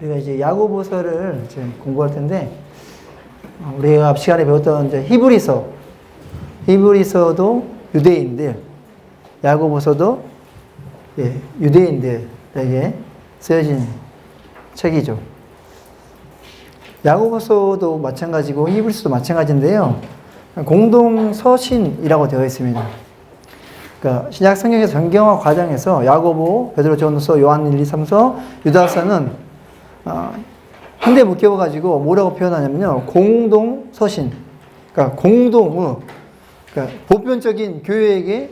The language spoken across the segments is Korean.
우리가 이제 야고보서를 이제 공부할 텐데, 우리가 앞 시간에 배웠던 이제 히브리서도 유대인들, 야고보서도 유대인들에게 쓰여진 책이죠. 야고보서도 마찬가지고 히브리서도 마찬가지인데요. 공동 서신이라고 되어 있습니다. 그러니까 신약 성경에서 정경화 과정에서 야고보, 베드로, 전서, 요한 1, 2, 3서, 유다서는 한데 묶여가지고 뭐라고 표현하냐면요, 공동 서신. 그러니까 그러니까 보편적인 교회에게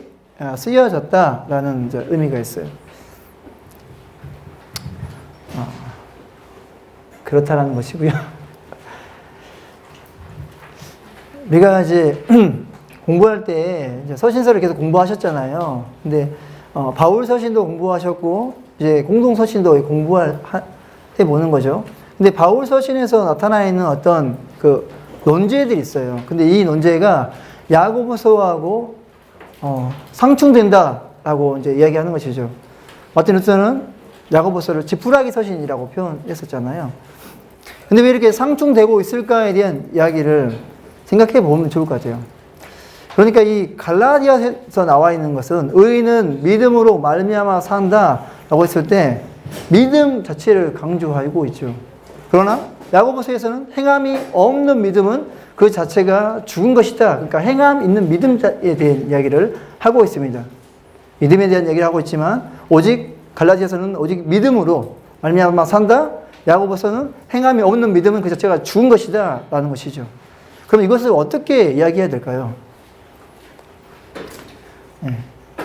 쓰여졌다라는 의미가 있어요. 그렇다라는 것이고요. 우리가 이제 공부할 때 이제 서신서를 계속 공부하셨잖아요. 근데 바울 서신도 공부하셨고 이제 공동 서신도 공부할 때 보는 거죠. 근데 바울 서신에서 나타나 있는 어떤 그 논제들이 있어요. 근데 이 논제가 야고보서하고 상충된다라고 이제 이야기하는 것이죠. 마틴 루터는 야고보서를 지푸라기 서신이라고 표현했었잖아요. 근데 왜 이렇게 상충되고 있을까에 대한 이야기를 생각해 보면 좋을 것 같아요. 그러니까 이 갈라디아에서 나와 있는 것은 의인은 믿음으로 말미암아 산다라고 했을 때 믿음 자체를 강조하고 있죠. 그러나 야고보서에서는 행함이 없는 믿음은 그 자체가 죽은 것이다. 그러니까 행함 있는 믿음에 대한 이야기를 하고 있습니다. 믿음에 대한 얘기를 하고 있지만 오직 갈라디아서는 오직 믿음으로 말미암아 산다. 야고보서는 행함이 없는 믿음은 그 자체가 죽은 것이다 라는 것이죠. 그럼 이것을 어떻게 이야기해야 될까요?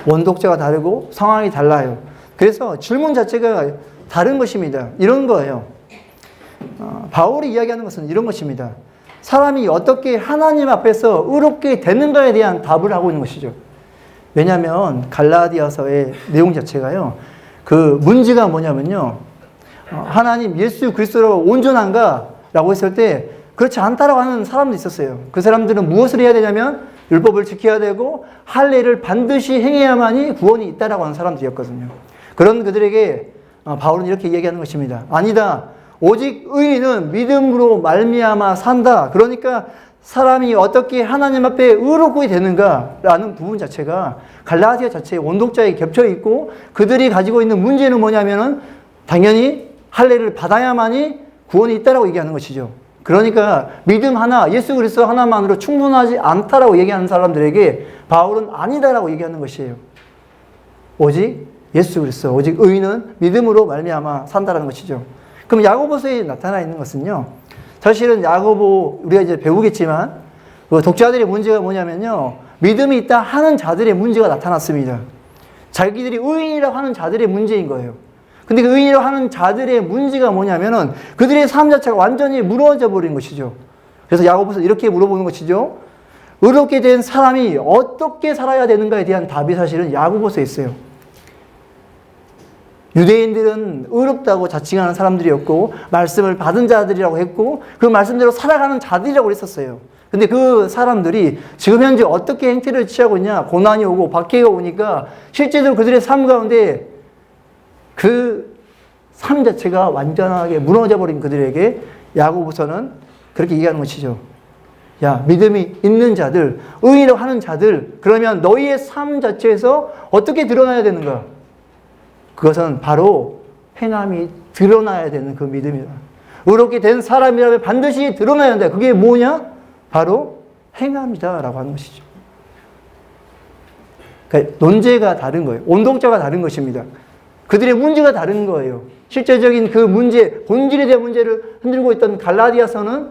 원독자가 다르고 상황이 달라요. 그래서 질문 자체가 다른 것입니다. 이런 거예요. 바울이 이야기하는 것은 이런 것입니다. 사람이 어떻게 하나님 앞에서 의롭게 되는가에 대한 답을 하고 있는 것이죠. 왜냐하면 갈라디아서의 내용 자체가요, 그 문제가 뭐냐면요, 하나님 예수 그리스도로 온전한가? 라고 했을 때 그렇지 않다라고 하는 사람도 있었어요. 그 사람들은 무엇을 해야 되냐면 율법을 지켜야 되고 할례를 반드시 행해야만이 구원이 있다라고 하는 사람들이었거든요. 그런 그들에게 바울은 이렇게 얘기하는 것입니다. 아니다. 오직 의인은 믿음으로 말미암아 산다. 그러니까 사람이 어떻게 하나님 앞에 의롭게 되는가라는 부분 자체가 갈라디아 자체의 원독자에 겹쳐 있고 그들이 가지고 있는 문제는 뭐냐면은 당연히 할례를 받아야만이 구원이 있다라고 얘기하는 것이죠. 그러니까 믿음 하나, 예수 그리스도 하나만으로 충분하지 않다라고 얘기하는 사람들에게 바울은 아니다라고 얘기하는 것이에요. 오직 예수 그리스도, 오직 의인은 믿음으로 말미암아 산다라는 것이죠. 그럼 야고보서에 나타나 있는 것은요, 사실은 야고보 우리가 이제 배우겠지만 그 독자들의 문제가 뭐냐면요, 믿음이 있다 하는 자들의 문제가 나타났습니다. 자기들이 의인이라고 하는 자들의 문제인 거예요. 근데 그 의인이라고 하는 자들의 문제가 뭐냐면은 그들의 삶 자체가 완전히 무너져 버린 것이죠. 그래서 야고보서 이렇게 물어보는 것이죠. 의롭게 된 사람이 어떻게 살아야 되는가에 대한 답이 사실은 야고보서에 있어요. 유대인들은 의롭다고 자칭하는 사람들이었고 말씀을 받은 자들이라고 했고 그 말씀대로 살아가는 자들이라고 했었어요. 근데 그 사람들이 지금 현재 어떻게 행태를 취하고 있냐, 고난이 오고 박해가 오니까 실제로 그들의 삶 가운데 그 삶 자체가 완전하게 무너져 버린 그들에게 야고보서는 그렇게 얘기하는 것이죠. 야, 믿음이 있는 자들, 의인이라고 하는 자들, 그러면 너희의 삶 자체에서 어떻게 드러나야 되는가? 그것은 바로 행함이 드러나야 되는 그 믿음이다. 의롭게 된 사람이라면 반드시 드러나야 한다. 그게 뭐냐? 바로 행함이다 라고 하는 것이죠. 그러니까 논제가 다른 거예요. 온독자가 다른 것입니다. 그들의 문제가 다른 거예요. 실제적인 그 문제, 본질에 대한 문제를 흔들고 있던 갈라디아서는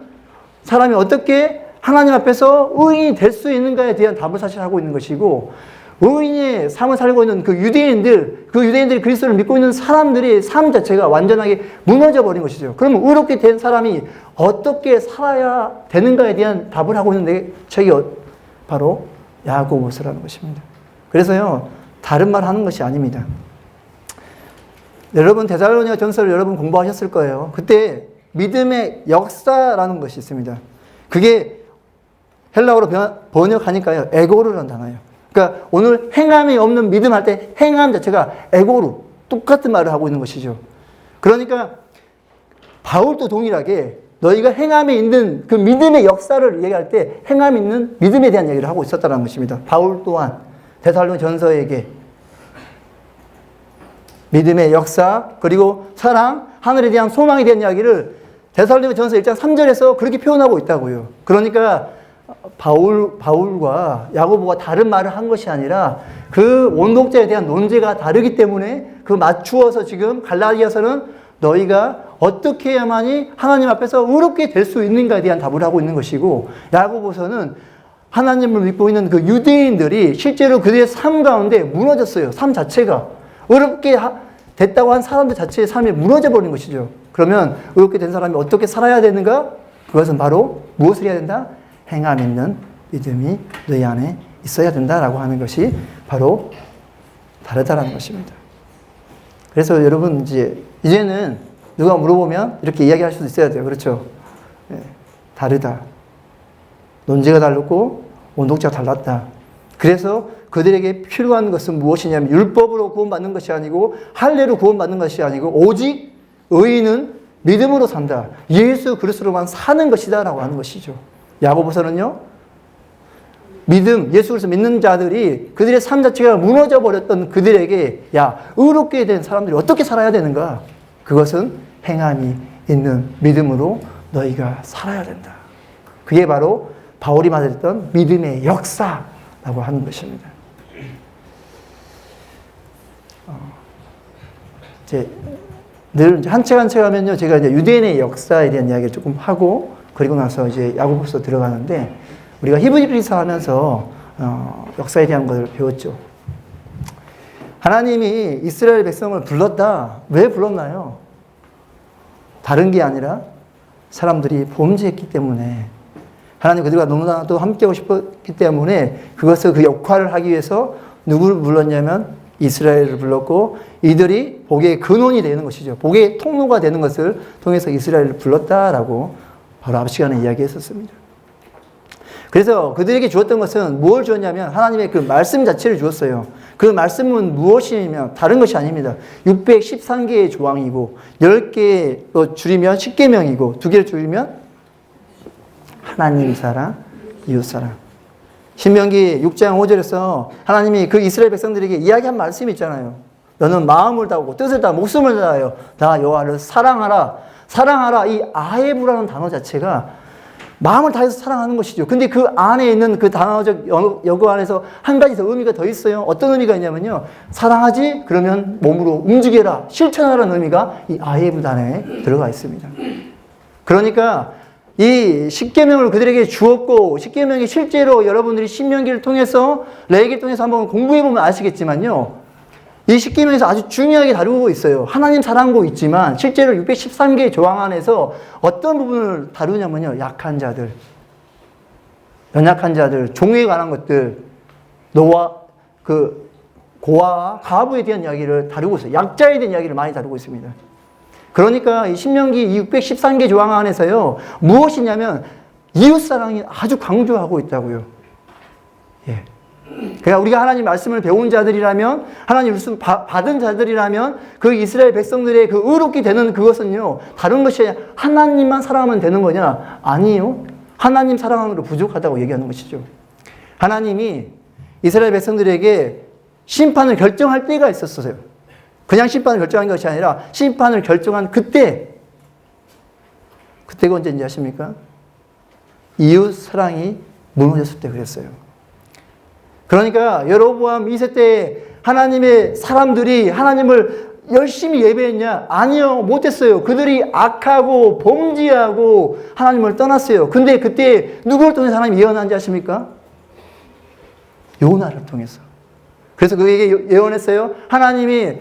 사람이 어떻게 하나님 앞에서 의인이 될 수 있는가에 대한 답을 사실 하고 있는 것이고, 의인의 삶을 살고 있는 그 유대인들이 그리스도를 믿고 있는 사람들의 삶 자체가 완전하게 무너져 버린 것이죠. 그러면 의롭게 된 사람이 어떻게 살아야 되는가에 대한 답을 하고 있는 책이 바로 야고보서라는 것입니다. 그래서요, 다른 말 하는 것이 아닙니다. 여러분 데살로니가 전서를 여러분 공부하셨을 거예요. 그때 믿음의 역사라는 것이 있습니다. 그게 헬라어로 번역하니까요, 에고르라는 단어예요. 그러니까 오늘 행함이 없는 믿음 할 때 행함 자체가 에고르, 똑같은 말을 하고 있는 것이죠. 그러니까 바울도 동일하게 너희가 행함에 있는 그 믿음의 역사를 얘기할 때 행함에 있는 믿음에 대한 얘기를 하고 있었다는 것입니다. 바울 또한 데살로니가전서에게 믿음의 역사 그리고 사랑, 하늘에 대한 소망에 대한 이야기를 데살로니가전서 1장 3절에서 그렇게 표현하고 있다고요. 그러니까 바울과 야고보가 다른 말을 한 것이 아니라 그 원독자에 대한 논제가 다르기 때문에 그 맞추어서 지금 갈라디아서는 너희가 어떻게 해야만이 하나님 앞에서 의롭게 될 수 있는가에 대한 답을 하고 있는 것이고, 야고보서는 하나님을 믿고 있는 그 유대인들이 실제로 그들의 삶 가운데 무너졌어요. 삶 자체가 의롭게 됐다고 한 사람들 자체의 삶이 무너져 버린 것이죠. 그러면 의롭게 된 사람이 어떻게 살아야 되는가? 그것은 바로 무엇을 해야 된다? 행함 있는 믿음이 너희 안에 있어야 된다라고 하는 것이 바로 다르다라는 것입니다. 그래서 여러분 이제는 누가 물어보면 이렇게 이야기할 수도 있어야 돼요. 그렇죠? 네, 다르다. 논지가 다르고 원독자가 달랐다. 그래서 그들에게 필요한 것은 무엇이냐면 율법으로 구원받는 것이 아니고 할례로 구원받는 것이 아니고 오직 의인은 믿음으로 산다. 예수 그리스도로만 사는 것이다 라고 하는 것이죠. 야고보서는요, 믿음, 예수 그리스도 믿는 자들이 그들의 삶 자체가 무너져 버렸던 그들에게 의롭게 된 사람들이 어떻게 살아야 되는가? 그것은 행함이 있는 믿음으로 너희가 살아야 된다. 그게 바로 바울이 말했던 믿음의 역사라고 하는 것입니다. 늘 한 책 한 책 하면요, 제가 이제 유대인의 역사에 대한 이야기를 조금 하고 그리고 나서 이제 야고보서 들어가는데, 우리가 히브리서 하면서 역사에 대한 것을 배웠죠. 하나님이 이스라엘 백성을 불렀다. 왜 불렀나요? 다른 게 아니라 사람들이 범죄했기 때문에, 하나님 그들과 너무나도 함께하고 싶었기 때문에 그것을 그 역할을 하기 위해서 누구를 불렀냐면 이스라엘을 불렀고, 이들이 복의 근원이 되는 것이죠. 복의 통로가 되는 것을 통해서 이스라엘을 불렀다라고 바로 앞 시간에 이야기했었습니다. 그래서 그들에게 주었던 것은 뭘 주었냐면 하나님의 그 말씀 자체를 주었어요. 그 말씀은 무엇이냐면 다른 것이 아닙니다. 613개의 조항이고 10개로 줄이면 10계명이고 2개를 줄이면 하나님 사랑, 이웃 사랑. 신명기 6장 5절에서 하나님이 그 이스라엘 백성들에게 이야기한 말씀이 있잖아요. 너는 마음을 다하고 뜻을 다하고 목숨을 다하여 나 여호와를 사랑하라. 사랑하라. 이 아헤브라는 단어 자체가 마음을 다해서 사랑하는 것이죠. 근데 그 안에 있는 그 단어적 여거 안에서 한 가지 더 의미가 더 있어요. 어떤 의미가 있냐면요, 사랑하지? 그러면 몸으로 움직여라, 실천하라는 의미가 이 아헤브 단어에 들어가 있습니다. 그러니까 이 십계명을 그들에게 주었고, 십계명이 실제로 여러분들이 신명기를 통해서 레위기를 통해서 한번 공부해보면 아시겠지만요, 이 십계명에서 아주 중요하게 다루고 있어요. 하나님 사랑도 있지만 실제로 613개의 조항 안에서 어떤 부분을 다루냐면요, 약한 자들, 연약한 자들, 종에 관한 것들, 노아, 그 고아와 가부에 대한 이야기를 다루고 있어요. 약자에 대한 이야기를 많이 다루고 있습니다. 그러니까 이 신명기 613개 조항 안에서요, 무엇이냐면 이웃사랑이 아주 강조하고 있다고요. 예. 그러니까 우리가 하나님 말씀을 배운 자들이라면, 하나님 말씀 받은 자들이라면 그 이스라엘 백성들의 그 의롭게 되는 그것은요, 다른 것이 아니라 하나님만 사랑하면 되는 거냐? 아니요. 하나님 사랑으로 부족하다고 얘기하는 것이죠. 하나님이 이스라엘 백성들에게 심판을 결정할 때가 있었어요. 그냥 심판을 결정한 것이 아니라 심판을 결정한 그때가 언제인지 아십니까? 이웃 사랑이 무너졌을 때 그랬어요. 그러니까 여로보암 2세 때 하나님의 사람들이 하나님을 열심히 예배했냐? 아니요, 못했어요. 그들이 악하고 범죄하고 하나님을 떠났어요. 근데 그때 누구를 통해서 하나님이 예언한지 아십니까? 요나를 통해서. 그래서 그에게 예언했어요. 하나님이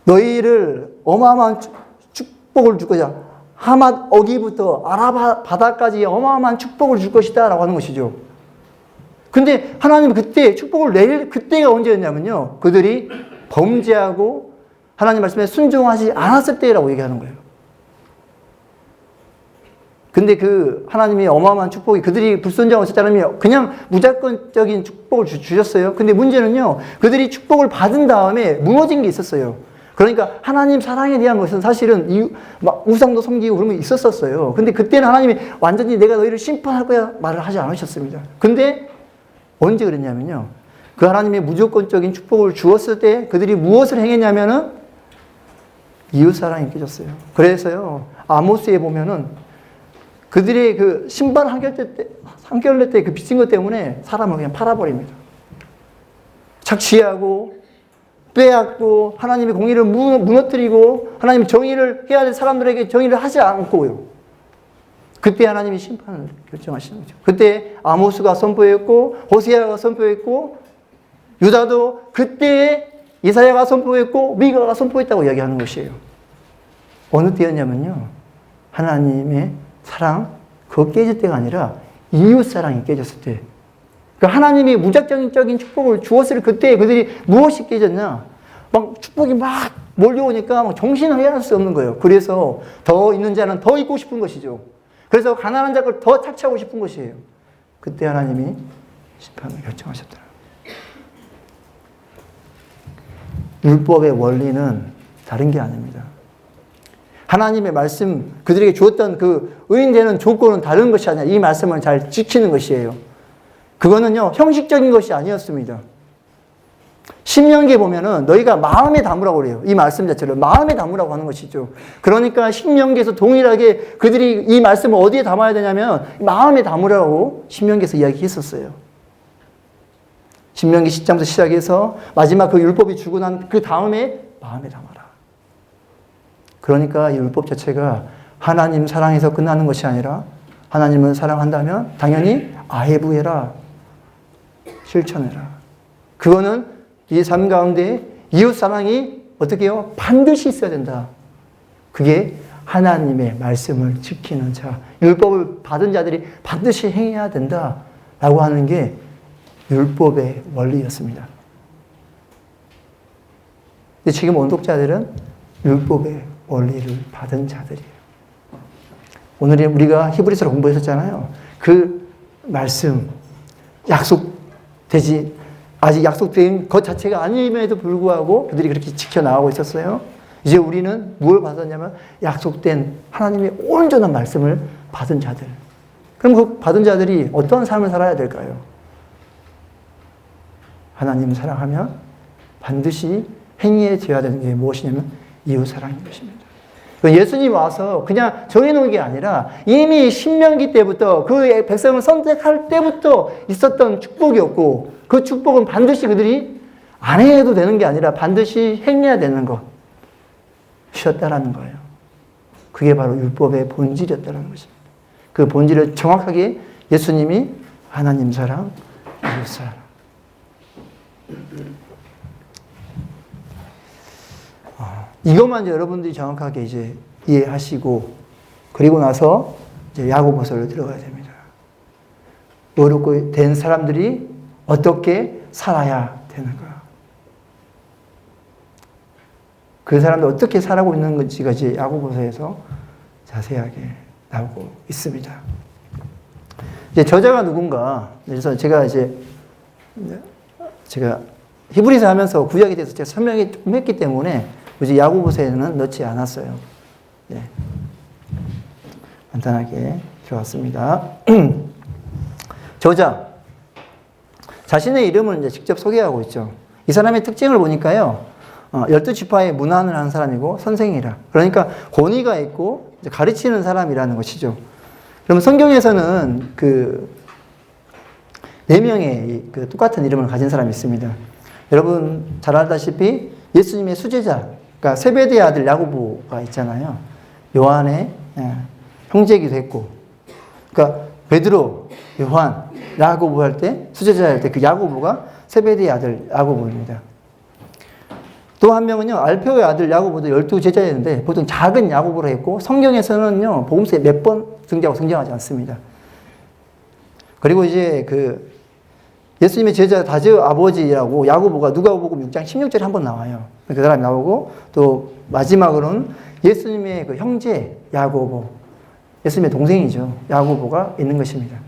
너희를 어마어마한 축복을 줄 것이다. 하맛 어기부터 아라 바다까지 어마어마한 축복을 줄 것이다 라고 하는 것이죠. 근데 하나님은 그때 축복을 내릴 그때가 언제였냐면요, 그들이 범죄하고 하나님 말씀에 순종하지 않았을 때라고 얘기하는 거예요. 근데 그 하나님의 어마어마한 축복이 그들이 불순종하고 있었다면 그냥 무조건적인 축복을 주셨어요. 근데 문제는요, 그들이 축복을 받은 다음에 무너진 게 있었어요. 그러니까 하나님 사랑에 대한 것은 사실은 막 우상도 섬기고 그런 게 있었었어요. 근데 그때는 하나님이 완전히 내가 너희를 심판할 거야 말을 하지 않으셨습니다. 근데 언제 그랬냐면요. 그 하나님의 무조건적인 축복을 주었을 때 그들이 무엇을 행했냐면은 이웃사랑이 깨졌어요. 그래서요. 아모스에 보면은 그들의 그 신발 한결레 때 그 빚진 것 때문에 사람을 그냥 팔아버립니다. 착취하고 빼앗고 하나님의 공의를 무너뜨리고 하나님의 정의를 해야 될 사람들에게 정의를 하지 않고요. 그때 하나님이 심판을 결정하시는 거죠. 그때 아모스가 선포했고 호세아가 선포했고 유다도 그때 이사야가 선포했고 미가가 선포했다고 이야기하는 것이에요. 어느 때였냐면요. 하나님의 사랑 그거 깨질 때가 아니라 이웃 사랑이 깨졌을 때. 그러니까 하나님이 무작정적인 축복을 주었을 그때 그들이 무엇이 깨졌냐? 막 축복이 막 몰려오니까 막 정신을 헤아릴 수 없는 거예요. 그래서 더 있는 자는 더 있고 싶은 것이죠. 그래서 가난한 자를 더 착취하고 싶은 것이에요. 그때 하나님이 심판을 결정하셨더라. 율법의 원리는 다른 게 아닙니다. 하나님의 말씀, 그들에게 주었던 그 의인되는 조건은 다른 것이 아니라 이 말씀을 잘 지키는 것이에요. 그거는요, 형식적인 것이 아니었습니다. 신명기에 보면은 너희가 마음에 담으라고 그래요. 이 말씀 자체를 마음에 담으라고 하는 것이죠. 그러니까 신명기에서 동일하게 그들이 이 말씀을 어디에 담아야 되냐면 마음에 담으라고 신명기에서 이야기했었어요. 신명기 10장부터 시작해서 마지막 그 율법이 주고 난 그 다음에 마음에 담아라. 그러니까 이 율법 자체가 하나님 사랑해서 끝나는 것이 아니라 하나님을 사랑한다면 당연히 아해부해라. 실천해라. 그거는 이 삶 가운데 이웃 사랑이 어떻게 해요? 반드시 있어야 된다. 그게 하나님의 말씀을 지키는 자, 율법을 받은 자들이 반드시 행해야 된다라고 하는 게 율법의 원리였습니다. 근데 지금 원독자들은 율법의 원리를 받은 자들이에요. 오늘 우리가 히브리서를 공부했었잖아요. 그 말씀, 아직 약속된 것 자체가 아님에도 불구하고 그들이 그렇게 지켜나가고 있었어요. 이제 우리는 무엇을 받았냐면 약속된 하나님의 온전한 말씀을 받은 자들. 그럼 그 받은 자들이 어떤 삶을 살아야 될까요? 하나님을 사랑하면 반드시 행해져야 되는 게 무엇이냐면 이웃사랑인 것입니다. 예수님 와서 그냥 정해놓은 게 아니라 이미 신명기 때부터 그 백성을 선택할 때부터 있었던 축복이었고 그 축복은 반드시 그들이 안 해도 되는 게 아니라 반드시 행해야 되는 것이었다라는 거예요. 그게 바로 율법의 본질이었다는 것입니다. 그 본질을 정확하게 예수님이 하나님 사랑, 이웃 사랑. 이것만 이제 여러분들이 정확하게 이제 이해하시고, 그리고 나서 이제 야고보서로 들어가야 됩니다. 어렵고 된 사람들이 어떻게 살아야 되는가? 그 사람들 어떻게 살아가고 있는 건지가 이제 야고보서에서 자세하게 나오고 있습니다. 이제 저자가 누군가? 그래서 제가 히브리서 하면서 구약에 대해서 제가 설명을 좀 했기 때문에 굳이 야고보서에는 넣지 않았어요. 네. 간단하게 들어왔습니다. 저자. 자신의 이름을 이제 직접 소개하고 있죠. 이 사람의 특징을 보니까요. 12지파의 문안을 하는 사람이고 선생이라. 그러니까 권위가 있고 가르치는 사람이라는 것이죠. 그러면 성경에서는 그 4명의 그 똑같은 이름을 가진 사람이 있습니다. 여러분 잘 알다시피 예수님의 수제자, 그러니까 세베대의 아들 야고보가 있잖아요. 요한의 형제이기도 했고, 그러니까 베드로, 요한, 야고보 할 때, 수제자 할 때 그 야고보가 세베대의 아들 야고보입니다. 또 한 명은요, 알페오의 아들 야고보도 12제자였는데 보통 작은 야고보로 했고, 성경에서는요, 복음서에 몇 번 등장하지 않습니다. 그리고 이제 예수님의 제자 다저 아버지라고 야고보가 누가복음 6장 16절에 한번 나와요. 그 사람이 나오고, 또 마지막으로는 예수님의 그 형제 야고보, 예수님의 동생이죠. 야고보가 있는 것입니다.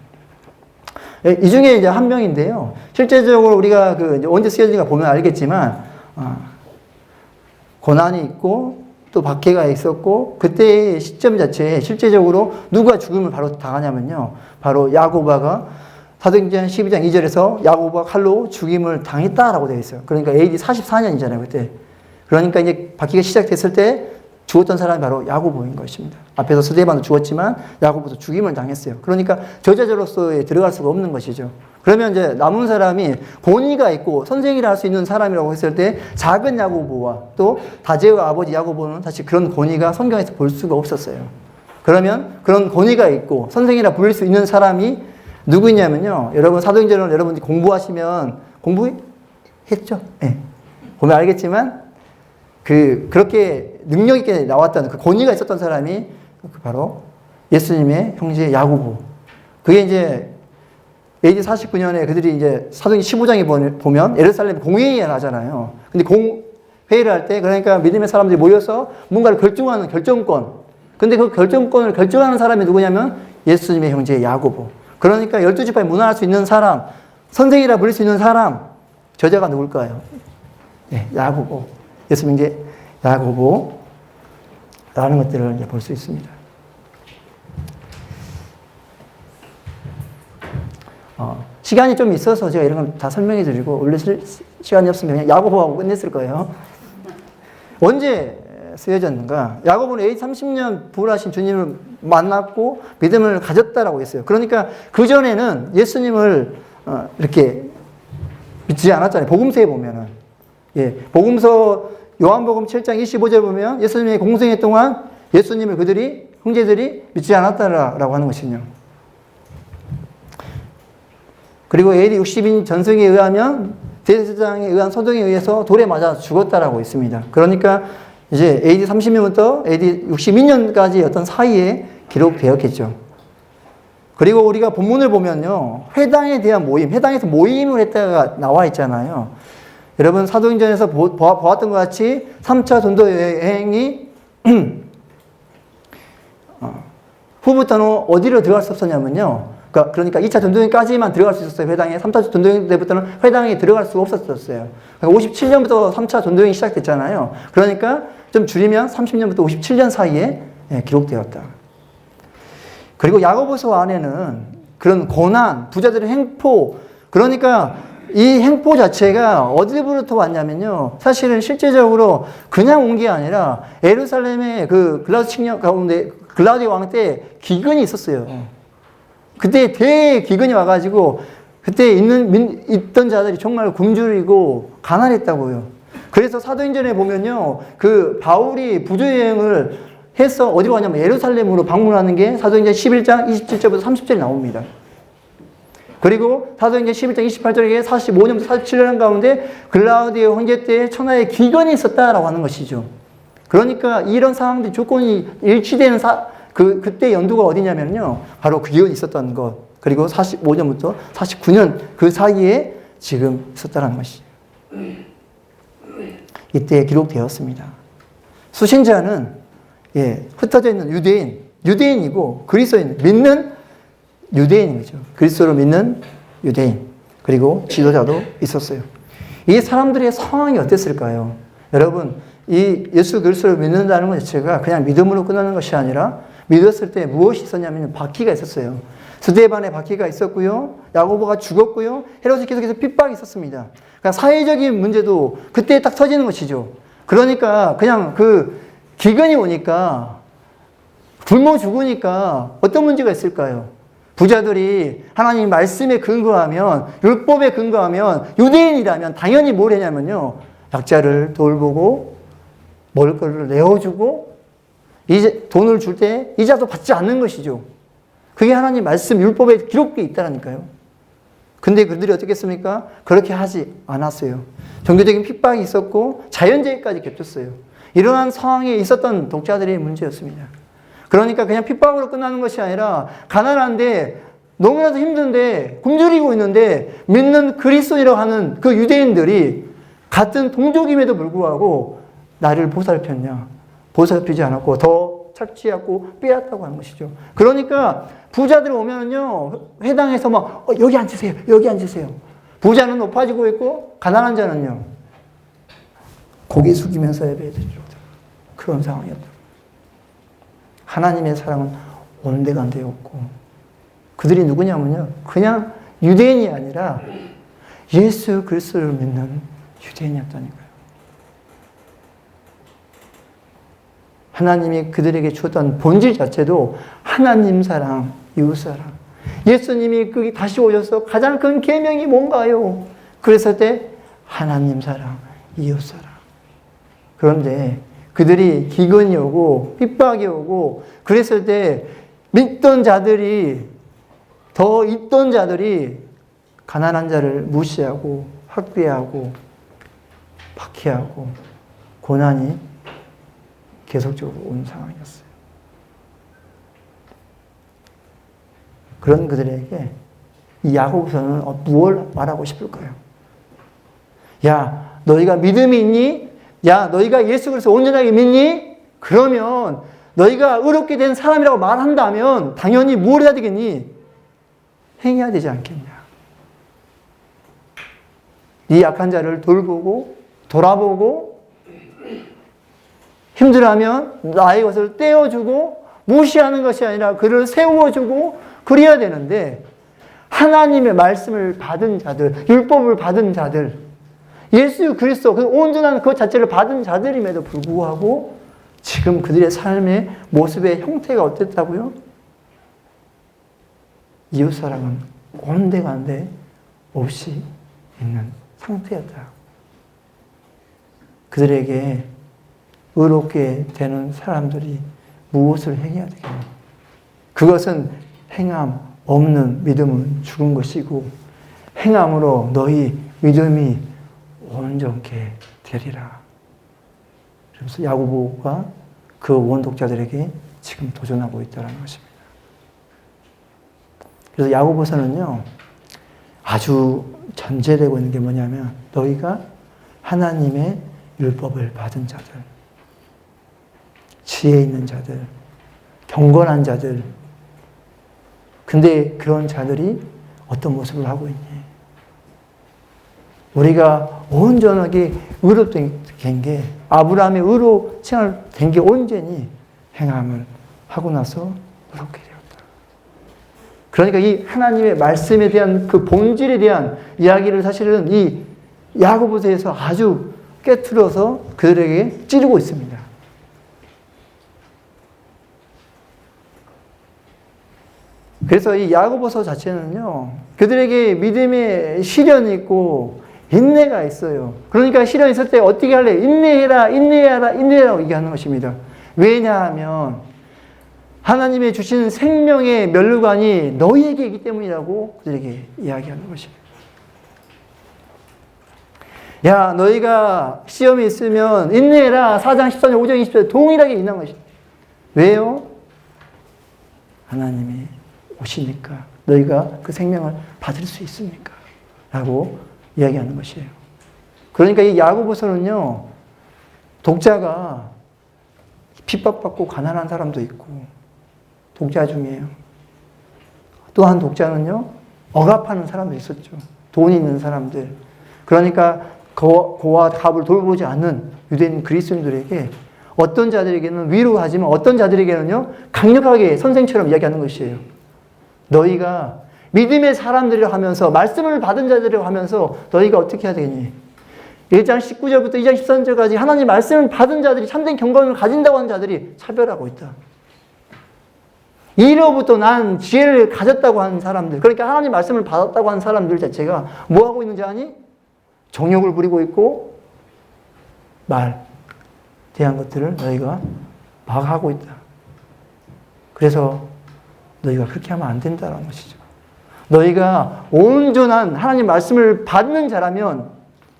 이 중에 이제 한 명인데요. 실제적으로 우리가 언제 쓰여진가 보면 알겠지만, 고난이 있고 또 박해가 있었고 그때의 시점 자체에 실제적으로 누가 죽음을 바로 당하냐면요. 바로 야고보가 사도행전 12장 2절에서 야고보가 칼로 죽임을 당했다라고 되어 있어요. 그러니까 AD 44년이잖아요. 그때. 그러니까 이제 박해가 시작됐을 때 죽었던 사람이 바로 야고보인 것입니다. 앞에서 스데반도 죽었지만 야고보도 죽임을 당했어요. 그러니까 저자로서에 들어갈 수가 없는 것이죠. 그러면 이제 남은 사람이 권위가 있고 선생이라 할 수 있는 사람이라고 했을 때 작은 야고보와 또 다제의 아버지 야고보는 사실 그런 권위가 성경에서 볼 수가 없었어요. 그러면 그런 권위가 있고 선생이라 부를 수 있는 사람이 누구냐면요. 여러분 사도행전을 여러분들이 공부하시면 공부했죠? 네. 보면 알겠지만 그렇게 능력 있게 나왔던 그 권위가 있었던 사람이 바로 예수님의 형제 야고보. 그게 이제 AD 49년에 그들이 이제 사도행전 15장에 보면 예루살렘 공회의를 하잖아요. 근데 공회의를 할 때 그러니까 믿음의 사람들이 모여서 뭔가를 결정하는 결정권. 근데 그 결정권을 결정하는 사람이 누구냐면 예수님의 형제 야고보. 그러니까 12지파에 문안할 수 있는 사람, 선생이라 부를 수 있는 사람, 저자가 누굴까요? 네, 야고보. 예수님 형제 야고보라는 것들을 이제 볼 수 있습니다. 시간이 좀 있어서 제가 이런 걸 다 설명해 드리고, 원래 시간이 없으면 그냥 야고보하고 끝냈을 거예요. 언제 쓰여졌는가? 야고보는 AD 30년 부활하신 주님을 만났고 믿음을 가졌다라고 했어요. 그러니까 그전에는 예수님을 이렇게 믿지 않았잖아요. 복음서에 보면은. 예, 복음서 요한복음 7장 25절 보면 예수님의 공생애 동안 예수님을 형제들이 믿지 않았다라고 하는 것이군요. 그리고 AD 60인 전승에 의하면 대제사장에 의한 소동에 의해서 돌에 맞아 죽었다라고 있습니다. 그러니까 이제 AD 30년부터 AD 62년까지 어떤 사이에 기록되었겠죠. 그리고 우리가 본문을 보면요. 회당에 대한 모임, 회당에서 모임을 했다가 나와 있잖아요. 여러분 사도행전에서 보았던 것 같이 3차 전도 여행이 후부터는 어디로 들어갈 수 없었냐면요. 그러니까 2차 전도여행까지만 들어갈 수 있었어요. 회당에. 3차 전도여행 때부터는 회당에 들어갈 수가 없었어요. 그러니까 57년부터 3차 전도여행이 시작됐잖아요. 그러니까 좀 줄이면 30년부터 57년 사이에 기록되었다. 그리고 야고보서 안에는 그런 고난, 부자들의 행포, 그러니까 이 행포 자체가 어디부터 왔냐면요. 사실은 실제적으로 그냥 온 게 아니라 예루살렘의 그 글라우디오 칙령 가운데 글라우디오 왕 때 기근이 있었어요. 그때 대기근이 와가지고 그때 있던 자들이 정말 굶주리고 가난했다고요. 그래서 사도행전에 보면요. 그 바울이 부조여행을 해서 어디로 가냐면 예루살렘으로 방문하는 게 사도행전 11장 27절부터 30절에 나옵니다. 그리고 사도행전 11장 28절에 45년부터 47년 가운데 글라우디오 황제 때 천하에 기근이 있었다라고 하는 것이죠. 그러니까 이런 상황들이 조건이 일치되는 그때 연도가 어디냐면요. 바로 그 기근이 있었던 것. 그리고 45년부터 49년 그 사이에 지금 있었다는 것이죠. 이때 기록되었습니다. 수신자는 흩어져 있는 유대인이고 그리스도인, 믿는 유대인이죠. 그리스도를 믿는 유대인. 그리고 지도자도 있었어요. 이 사람들의 상황이 어땠을까요? 여러분, 이 예수 그리스도를 믿는다는 것 자체가 그냥 믿음으로 끝나는 것이 아니라 믿었을 때 무엇이 있었냐면 박해가 있었어요. 스데반에 박해가 있었고요. 야고보가 죽었고요. 헤롯이 계속해서 핍박이 있었습니다. 그러니까 사회적인 문제도 그때 딱 터지는 것이죠. 그러니까 그냥 그 기근이 오니까 굶어 죽으니까 어떤 문제가 있을까요? 부자들이 하나님 말씀에 근거하면 율법에 근거하면 유대인이라면 당연히 뭘 했냐면요. 약자를 돌보고 먹을 거를 내어주고 이제 돈을 줄 때 이자도 받지 않는 것이죠. 그게 하나님 말씀 율법에 기록되어 있다라니까요. 근데 그들이 어떻게 했습니까? 그렇게 하지 않았어요. 종교적인 핍박이 있었고 자연재해까지 겹쳤어요. 이러한 상황에 있었던 독자들의 문제였습니다. 그러니까 그냥 핍박으로 끝나는 것이 아니라 가난한데 너무나도 힘든데 굶주리고 있는데 믿는 그리스도인이라고 하는 그 유대인들이 같은 동족임에도 불구하고 나를 보살폈냐? 보살피지 않았고 더 착취하고 빼앗다고 하는 것이죠. 그러니까 부자들 오면은요 회당에서 막 여기 앉으세요, 여기 앉으세요. 부자는 높아지고 있고 가난한 자는요 고개 숙이면서 예배드리죠. 그런 상황이었다. 하나님의 사랑은 온데간데였고 그들이 누구냐면요. 그냥 유대인이 아니라 예수 그리스도를 믿는 유대인이었다니까요. 하나님이 그들에게 주었던 본질 자체도 하나님 사랑, 이웃 사랑. 예수님이 거기 다시 오셔서 가장 큰 계명이 뭔가요? 그랬을 때 하나님 사랑, 이웃 사랑. 그런데 그들이 기근이 오고 핍박이 오고 그랬을 때 믿던 자들이 더 있던 자들이 가난한 자를 무시하고 학대하고 박해하고 고난이 계속적으로 온 상황이었어요. 그런 그들에게 이 야고보서는 무엇을 말하고 싶을까요? 야, 너희가 믿음이 있니? 야, 너희가 예수 그리스도 온전하게 믿니? 그러면 너희가 의롭게 된 사람이라고 말한다면 당연히 뭘 해야 되겠니? 행해야 되지 않겠냐? 이 약한 자를 돌보고 돌아보고 힘들어하면 나의 것을 떼어주고 무시하는 것이 아니라 그를 세워주고 그래야 되는데 하나님의 말씀을 받은 자들, 율법을 받은 자들, 예수 그리스도 그 온전한 그 자체를 받은 자들임에도 불구하고 지금 그들의 삶의 모습의 형태가 어땠다고요? 이웃사랑은 온데간데 없이 있는 상태였다. 그들에게 의롭게 되는 사람들이 무엇을 행해야 되겠냐? 그것은 행함 없는 믿음은 죽은 것이고 행함으로 너희 믿음이 온전케 되리라. 그래서 야고보가 그 원독자들에게 지금 도전하고 있다는 것입니다. 그래서 야고보서는요, 아주 전제되고 있는 게 뭐냐면 너희가 하나님의 율법을 받은 자들, 지혜 있는 자들, 경건한 자들. 근데 그런 자들이 어떤 모습을 하고 있니? 우리가 온전하게 의롭된 게 아브라함의 의로 칭할된 게 온전히 행함을 하고 나서 의롭게 되었다. 그러니까 이 하나님의 말씀에 대한 그 본질에 대한 이야기를 사실은 이 야고보서에서 아주 깨트려서 그들에게 찌르고 있습니다. 그래서 이 야고보서 자체는요, 그들에게 믿음의 시련이 있고 인내가 있어요. 그러니까 시련이 있을 때 어떻게 할래? 인내해라, 인내해라, 인내해라고 얘기하는 것입니다. 왜냐하면 하나님의 주신 생명의 면류관이 너희에게 있기 때문이라고 그들에게 이야기하는 것입니다. 야, 너희가 시험이 있으면 인내해라. 4장 14절 5장 20절 동일하게 있는 것입니다. 왜요? 하나님이 오시니까 너희가 그 생명을 받을 수 있습니까? 라고 이야기하는 것이에요. 그러니까 이 야고보서는요, 독자가 핍박받고 가난한 사람도 있고 독자 중이에요. 또 한 독자는요, 억압하는 사람도 있었죠. 돈 있는 사람들. 그러니까 고와 갑을 돌보지 않는 유대인 그리스도인들에게 어떤 자들에게는 위로하지만 어떤 자들에게는요, 강력하게 선생처럼 이야기하는 것이에요. 너희가 믿음의 사람들이라고 하면서 말씀을 받은 자들이라고 하면서 너희가 어떻게 해야 되겠니? 1장 19절부터 2장 13절까지 하나님 말씀을 받은 자들이 참된 경건을 가진다고 하는 자들이 차별하고 있다. 이로부터 난 지혜를 가졌다고 하는 사람들, 그러니까 하나님 말씀을 받았다고 하는 사람들 자체가 뭐하고 있는지 아니? 정욕을 부리고 있고 말, 대한 것들을 너희가 막 하고 있다. 그래서 너희가 그렇게 하면 안 된다는 것이죠. 너희가 온전한 하나님 말씀을 받는 자라면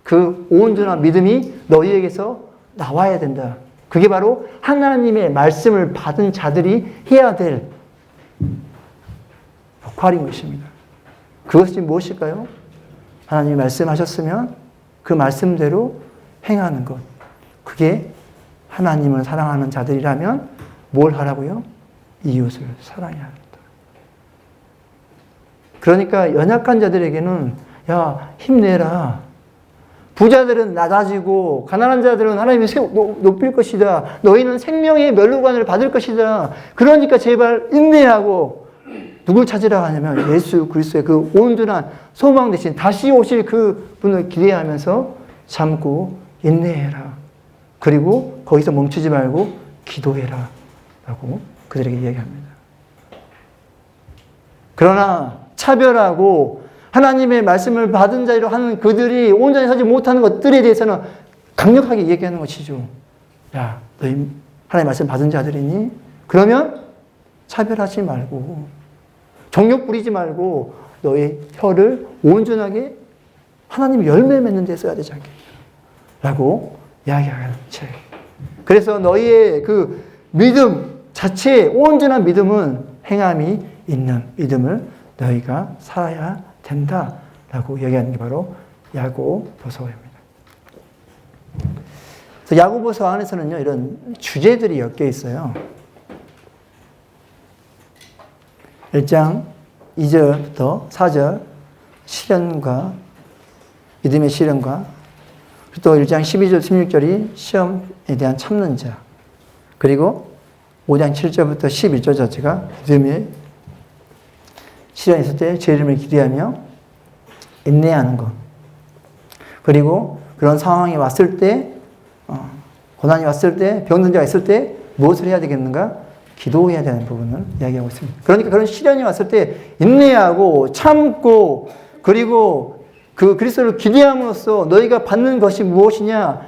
그 온전한 믿음이 너희에게서 나와야 된다. 그게 바로 하나님의 말씀을 받은 자들이 해야 될 역할인 것입니다. 그것이 무엇일까요? 하나님이 말씀하셨으면 그 말씀대로 행하는 것. 그게 하나님을 사랑하는 자들이라면 뭘 하라고요? 이웃을 사랑해야 한다. 그러니까 연약한 자들에게는 야, 힘내라. 부자들은 낮아지고 가난한 자들은 하나님이 높일 것이다. 너희는 생명의 멸류관을 받을 것이다. 그러니까 제발 인내하고 누굴 찾으러 가냐면 예수 그리스도의 그 온전한 소망 대신 다시 오실 그 분을 기대하면서 참고 인내해라. 그리고 거기서 멈추지 말고 기도해라. 라고 그들에게 이야기합니다. 그러나 차별하고 하나님의 말씀을 받은 자로 하는 그들이 온전히 서지 못하는 것들에 대해서는 강력하게 얘기하는 것이죠. 야, 너희 하나님의 말씀 받은 자들이니? 그러면 차별하지 말고 정욕 부리지 말고 너의 혀를 온전하게 하나님 열매 맺는 데 써야 되지 않겠냐 라고 이야기하는 책. 그래서 너희의 그 믿음 자체의 온전한 믿음은 행함이 있는 믿음을 너희가 살아야 된다라고 얘기하는 게 바로 야고보서입니다. 그래서 야고보서 안에서는요 이런 주제들이 엮여 있어요. 1장 2절부터 4절 시련과 믿음의 시련과 또 1장 12절 16절이 시험에 대한 참는 자 그리고 5장 7절부터 11절 자체가 믿음의 시련이 있을 때 제 이름을 기대하며 인내하는 것 그리고 그런 상황이 왔을 때 고난이 왔을 때 병든 자가 있을 때 무엇을 해야 되겠는가? 기도해야 되는 부분을 이야기하고 있습니다. 그러니까 그런 시련이 왔을 때 인내하고 참고 그리고 그 그리스도를 기대함으로써 너희가 받는 것이 무엇이냐?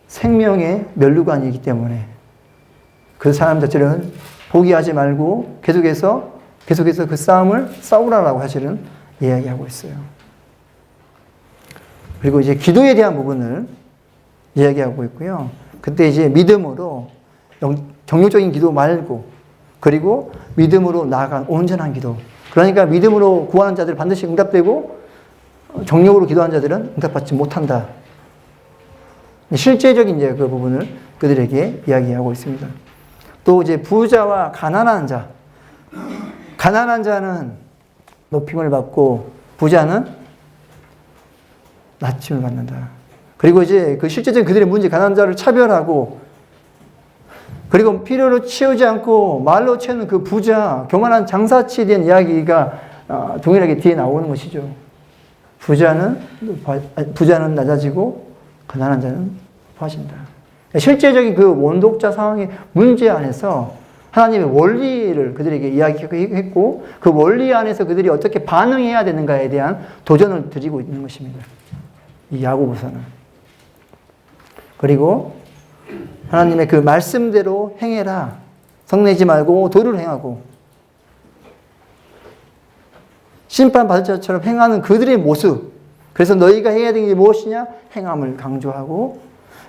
생명의 멸류관이기 때문에 그 사람 자체는 포기하지 말고 계속해서 그 싸움을 싸우라라고 사실은 이야기하고 있어요. 그리고 이제 기도에 대한 부분을 이야기하고 있고요. 그때 이제 믿음으로 정욕적인 기도 말고 그리고 믿음으로 나아간 온전한 기도. 그러니까 믿음으로 구하는 자들 반드시 응답되고 정욕으로 기도하는 자들은 응답받지 못한다. 실제적인 이제 그 부분을 그들에게 이야기하고 있습니다. 또 이제 부자와 가난한 자. 가난한 자는 높임을 받고 부자는 낮춤을 받는다. 그리고 이제 그 실제적인 그들의 문제, 가난한 자를 차별하고 그리고 필요로 채우지 않고 말로 채우는 그 부자, 교만한 장사치에 대한 이야기가 동일하게 뒤에 나오는 것이죠. 부자는 낮아지고 가난한 자는 높아진다. 실제적인 그 원독자 상황의 문제 안에서 하나님의 원리를 그들에게 이야기했고 그 원리 안에서 그들이 어떻게 반응해야 되는가에 대한 도전을 드리고 있는 것입니다. 이 야고보서는. 그리고 하나님의 그 말씀대로 행해라. 성내지 말고 도를 행하고 심판받을 자처럼 행하는 그들의 모습. 그래서 너희가 해야 되는 게 무엇이냐? 행함을 강조하고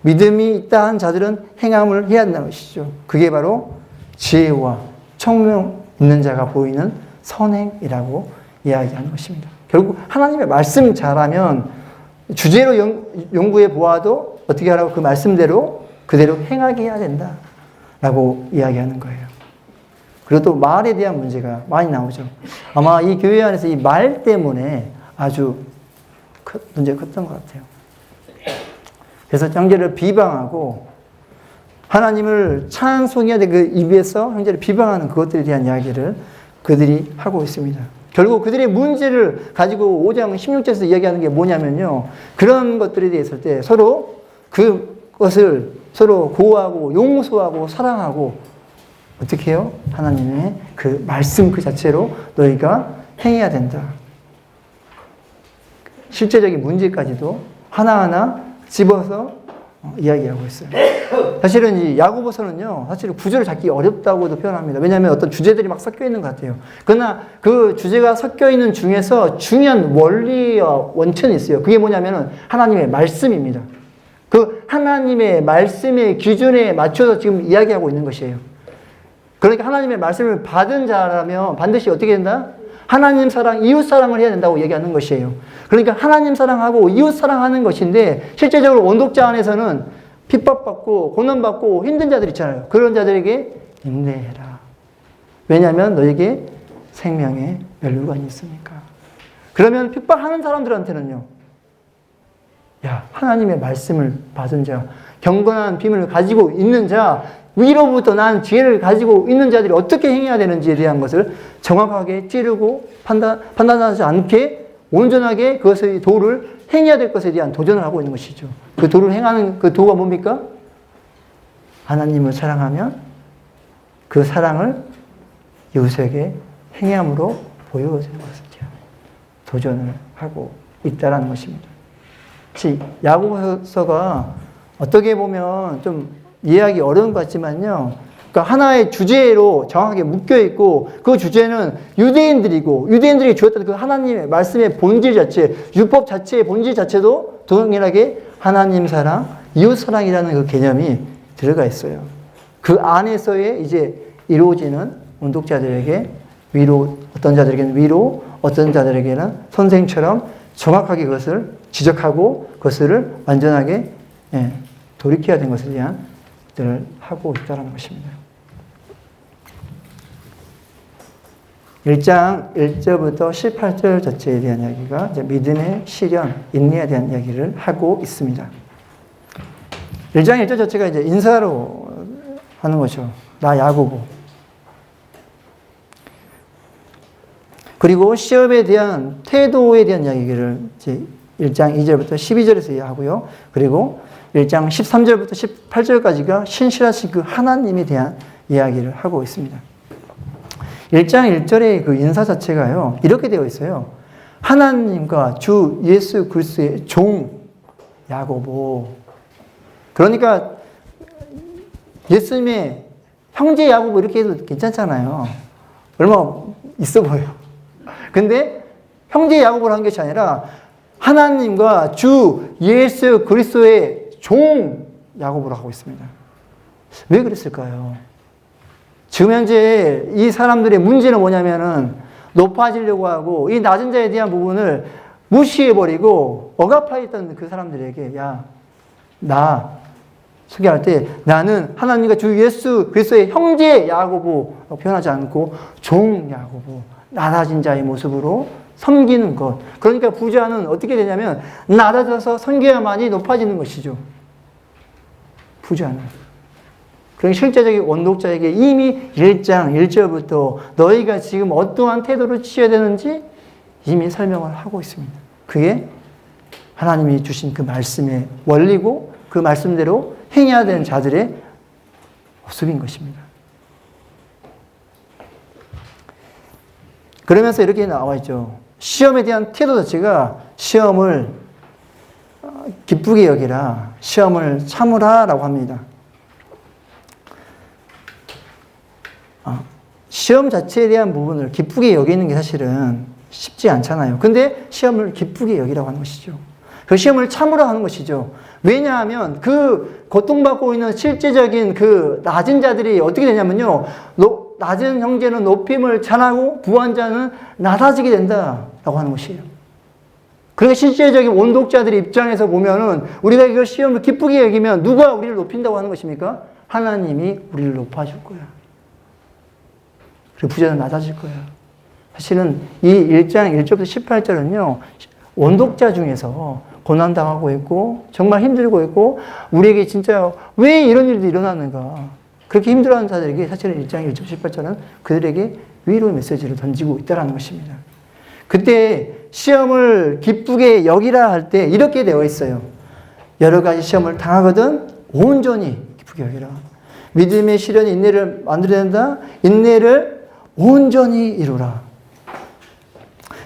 믿음이 있다 한 자들은 행함을 해야 한다는 것이죠. 그게 바로 지혜와 청명 있는 자가 보이는 선행이라고 이야기하는 것입니다. 결국 하나님의 말씀 잘하면 주제로 연구해 보아도 어떻게 하라고 그 말씀대로 그대로 행하게 해야 된다라고 이야기하는 거예요. 그리고 또 말에 대한 문제가 많이 나오죠. 아마 이 교회 안에서 이 말 때문에 아주 문제가 컸던 것 같아요. 그래서 형제를 비방하고 하나님을 찬송해야 될 그 입에서 형제를 비방하는 그것들에 대한 이야기를 그들이 하고 있습니다. 결국 그들의 문제를 가지고 5장 16절에서 이야기하는 게 뭐냐면요. 그런 것들에 대해서 때 서로 그것을 서로 고하고 용서하고 사랑하고 어떻게 해요? 하나님의 그 말씀 그 자체로 너희가 행해야 된다. 실제적인 문제까지도 하나하나 집어서 이야기하고 있어요. 사실은 이 야고보서는요, 사실은 구절을 잡기 어렵다고도 표현합니다. 왜냐하면 어떤 주제들이 막 섞여 있는 것 같아요. 그러나 그 주제가 섞여 있는 중에서 중요한 원리와 원천이 있어요. 그게 뭐냐면은 하나님의 말씀입니다. 그 하나님의 말씀의 기준에 맞춰서 지금 이야기하고 있는 것이에요. 그러니까 하나님의 말씀을 받은 자라면 반드시 어떻게 된다? 하나님 사랑, 이웃 사랑을 해야 된다고 얘기하는 것이에요. 그러니까 하나님 사랑하고 이웃 사랑하는 것인데 실제적으로 원독자 안에서는 핍박받고 고난받고 힘든 자들 있잖아요. 그런 자들에게 인내해라. 왜냐하면 너에게 생명의 멸류관이 있으니까. 그러면 핍박하는 사람들한테는요. 야, 하나님의 말씀을 받은 자, 경건한 비밀을 가지고 있는 자, 위로부터 난 지혜를 가지고 있는 자들이 어떻게 행해야 되는지에 대한 것을 정확하게 찌르고 판단하지 않게 온전하게 그것의 도를 행해야 될 것에 대한 도전을 하고 있는 것이죠. 그 도를 행하는 그 도가 뭡니까? 하나님을 사랑하면 그 사랑을 이웃에게 행함으로 보여주는 것이죠. 도전을 하고 있다라는 것입니다. 야고보서가 어떻게 보면 좀 이해하기 어려운 것 같지만요. 그러니까 하나의 주제로 정확하게 묶여 있고 그 주제는 유대인들이 주었던 그 하나님의 말씀의 본질 자체, 율법 자체의 본질 자체도 동일하게 하나님 사랑, 이웃 사랑이라는 그 개념이 들어가 있어요. 그 안에서의 이제 이루어지는 운동자들에게 위로, 어떤 자들에게는 위로, 어떤 자들에게는 선생처럼 정확하게 그것을 지적하고 그것을 완전하게 돌이켜야 되는 것에 대한 을 하고 있다는 것입니다. 1장 1절부터 18절 자체에 대한 이야기가 이제 믿음의 시련, 인내에 대한 이야기를 하고 있습니다. 1장 1절 자체가 이제 인사로 하는 거죠. 나 야고보. 그리고 시험에 대한 태도에 대한 이야기를 이제 1장 2절부터 12절에서 이야기하고요. 그리고 1장 13절부터 18절까지가 신실하신 그 하나님에 대한 이야기를 하고 있습니다. 1장 1절의 그 인사 자체가요, 이렇게 되어 있어요. 하나님과 주 예수 그리스도의 종 야고보. 그러니까 예수님의 형제 야고보 이렇게 해도 괜찮잖아요. 얼마나 있어 보여요. 근데 형제 야고보를 한 것이 아니라 하나님과 주 예수 그리스도의 종 야고보를 하고 있습니다. 왜 그랬을까요? 지금 현재 이 사람들의 문제는 뭐냐면은 높아지려고 하고 이 낮은 자에 대한 부분을 무시해버리고 억압하여 있던 그 사람들에게 야, 나 소개할 때 나는 하나님과 주 예수 그리스도의 형제 야고보라고 표현하지 않고 종 야고보, 낮아진 자의 모습으로 섬기는 것. 그러니까 부자는 어떻게 되냐면 낮아져서 섬겨야만이 높아지는 것이죠. 부자는. 그러니까 실제적인 원독자에게 이미 1장 1절부터 너희가 지금 어떠한 태도를 취해야 되는지 이미 설명을 하고 있습니다. 그게 하나님이 주신 그 말씀의 원리고 그 말씀대로 행해야 되는 자들의 모습인 것입니다. 그러면서 이렇게 나와 있죠. 시험에 대한 태도 자체가 시험을 기쁘게 여기라, 시험을 참으라 라고 합니다. 시험 자체에 대한 부분을 기쁘게 여기는 게 사실은 쉽지 않잖아요. 근데 시험을 기쁘게 여기라고 하는 것이죠. 그 시험을 참으라 하는 것이죠. 왜냐하면 그 고통받고 있는 실제적인 그 낮은 자들이 어떻게 되냐면요. 낮은 형제는 높임을 찬하고 부한 자는 낮아지게 된다라고 하는 것이에요. 그러니까 실제적인 원독자들의 입장에서 보면은 우리가 이걸 시험을 기쁘게 여기면 누가 우리를 높인다고 하는 것입니까? 하나님이 우리를 높아줄 거야. 그리고 부자는 낮아질 거야. 사실은 이 1장 1절부터 18절은요. 원독자 중에서 고난당하고 있고 정말 힘들고 있고 우리에게 진짜 왜 이런 일도 일어나는가. 그렇게 힘들어하는 자들에게 사실은 1장 1절 18절은 그들에게 위로의 메시지를 던지고 있다는 것입니다. 그때 시험을 기쁘게 여기라 할 때 이렇게 되어 있어요. 여러 가지 시험을 당하거든 온전히 기쁘게 여기라. 믿음의 시련이 인내를 만들어낸다. 인내를 온전히 이루라.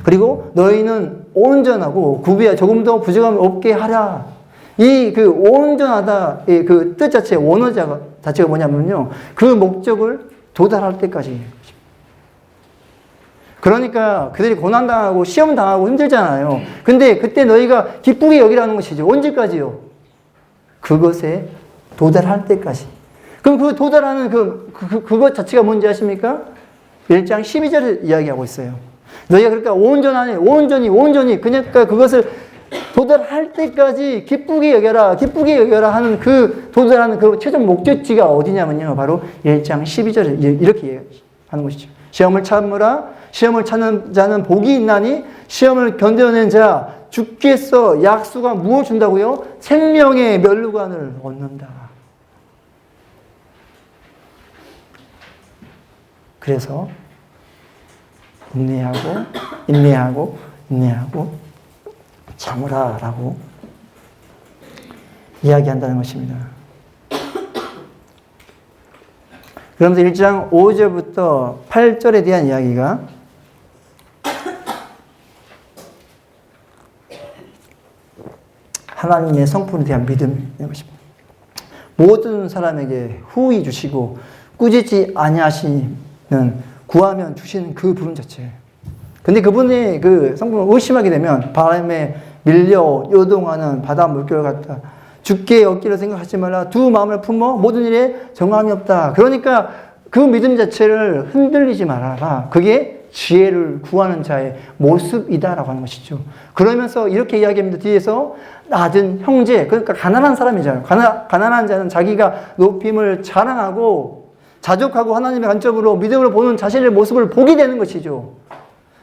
그리고 너희는 온전하고 구비하 조금 더 부족함이 없게 하라. 이 그 온전하다 그 뜻 자체 원어 자체가 뭐냐면요. 그 목적을 도달할 때까지. 그러니까 그들이 고난당하고 시험당하고 힘들잖아요. 근데 그때 너희가 기쁘게 여기라는 것이죠. 언제까지요? 그것에 도달할 때까지. 그럼 그 도달하는 그것 자체가 뭔지 아십니까? 1장 12절을 이야기하고 있어요. 너희가 그러니까 온전히 그러니까 그것을 도달할 때까지 기쁘게 여겨라 하는 그 도달하는 그 최종 목적지가 어디냐면요. 바로 1장 12절에 이렇게 하는 것이죠. 시험을 참으라. 시험을 찾는 자는 복이 있나니 시험을 견뎌낸 자 주께서 약수가 무엇 준다고요? 생명의 면류관을 얻는다. 그래서 인내하고 참으라 라고 이야기한다는 것입니다. 그러면서 1장 5절부터 8절에 대한 이야기가 하나님의 성품에 대한 믿음인 것입니다. 모든 사람에게 후히 주시고 꾸짖지 아니하시는 구하면 주시는 그 부분 자체. 근데 그분의 그 성품을 의심하게 되면 바람에 밀려 요동하는 바다 물결 같다. 주께 얻기를 생각하지 말라. 두 마음을 품어 모든 일에 정함이 없다. 그러니까 그 믿음 자체를 흔들리지 말아라. 그게 지혜를 구하는 자의 모습이다라고 하는 것이죠. 그러면서 이렇게 이야기합니다. 뒤에서 낮은 형제, 그러니까 가난한 사람이잖아요. 가난한 자는 자기가 높임을 자랑하고 자족하고 하나님의 관점으로 믿음으로 보는 자신의 모습을 보게 되는 것이죠.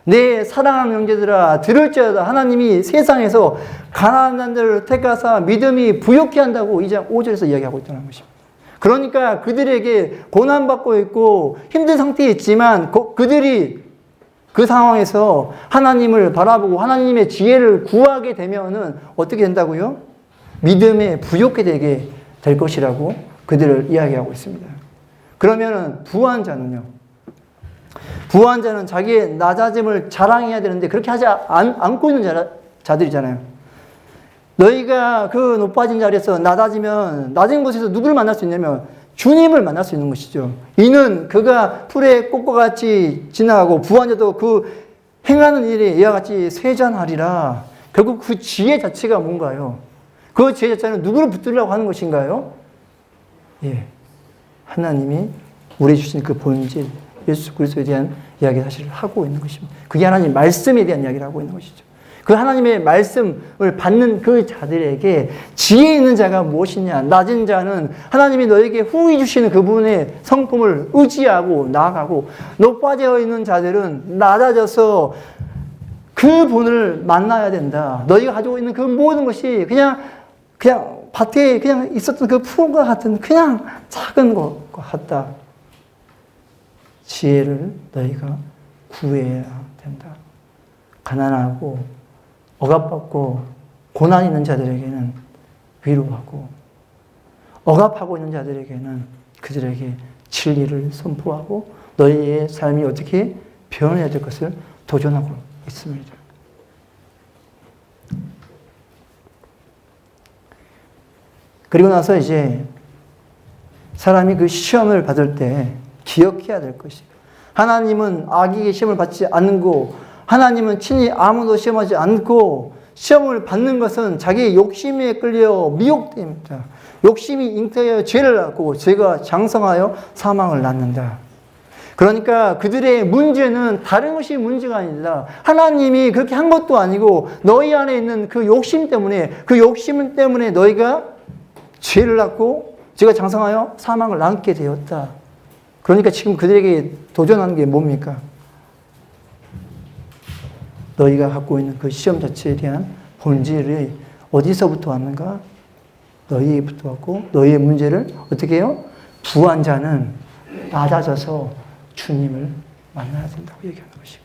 내 사랑하는 형제들아 들을지어다 하나님이 세상에서 가난한 자를 택하사 믿음이 부욕케 한다고 2장 5절에서 이야기하고 있다는 것입니다. 그러니까 그들에게 고난받고 있고 힘든 상태에 있지만 그들이 그 상황에서 하나님을 바라보고 하나님의 지혜를 구하게 되면은 어떻게 된다고요? 믿음에 부욕케 되게 될 것이라고 그들을 이야기하고 있습니다. 그러면은 부한 자는요? 부한 자는 자기의 낮아짐을 자랑해야 되는데 그렇게 하지 않고 있는 자들이잖아요. 너희가 그 높아진 자리에서 낮아지면 낮은 곳에서 누구를 만날 수 있냐면 주님을 만날 수 있는 것이죠. 이는 그가 풀의 꽃과 같이 지나가고 부한 자도 그 행하는 일에 이와 같이 쇠잔하리라. 결국 그 지혜 자체가 뭔가요? 그 지혜 자체는 누구를 붙들려고 하는 것인가요? 예, 하나님이 우리 주신 그 본질 예수 그리스도에 대한 이야기를 사실 하고 있는 것입니다. 그게 하나님 말씀에 대한 이야기를 하고 있는 것이죠. 그 하나님의 말씀을 받는 그 자들에게 지혜 있는 자가 무엇이냐? 낮은 자는 하나님이 너에게 후히 주시는 그분의 성품을 의지하고 나아가고 높아져 있는 자들은 낮아져서 그분을 만나야 된다. 너희가 가지고 있는 그 모든 것이 그냥 밭에 그냥 있었던 그 풀과 같은 그냥 작은 것과 같다. 지혜를 너희가 구해야 된다. 가난하고 억압받고 고난 있는 자들에게는 위로하고 억압하고 있는 자들에게는 그들에게 진리를 선포하고 너희의 삶이 어떻게 변해야 될 것을 도전하고 있습니다. 그리고 나서 이제 사람이 그 시험을 받을 때 기억해야 될 것이 하나님은 악에게 시험을 받지 않고 하나님은 친히 아무도 시험하지 않고 시험을 받는 것은 자기의 욕심에 끌려 미혹됩니다. 욕심이 잉태하여 죄를 낳고 죄가 장성하여 사망을 낳는다. 그러니까 그들의 문제는 다른 것이 문제가 아니라 하나님이 그렇게 한 것도 아니고 너희 안에 있는 그 욕심 때문에 너희가 죄를 낳고 죄가 장성하여 사망을 낳게 되었다. 그러니까 지금 그들에게 도전하는 게 뭡니까? 너희가 갖고 있는 그 시험 자체에 대한 본질이 어디서부터 왔는가? 너희부터 왔고 너희의 문제를 어떻게 해요? 부한 자는 낮아져서 주님을 만나야 된다고 얘기하는 것이고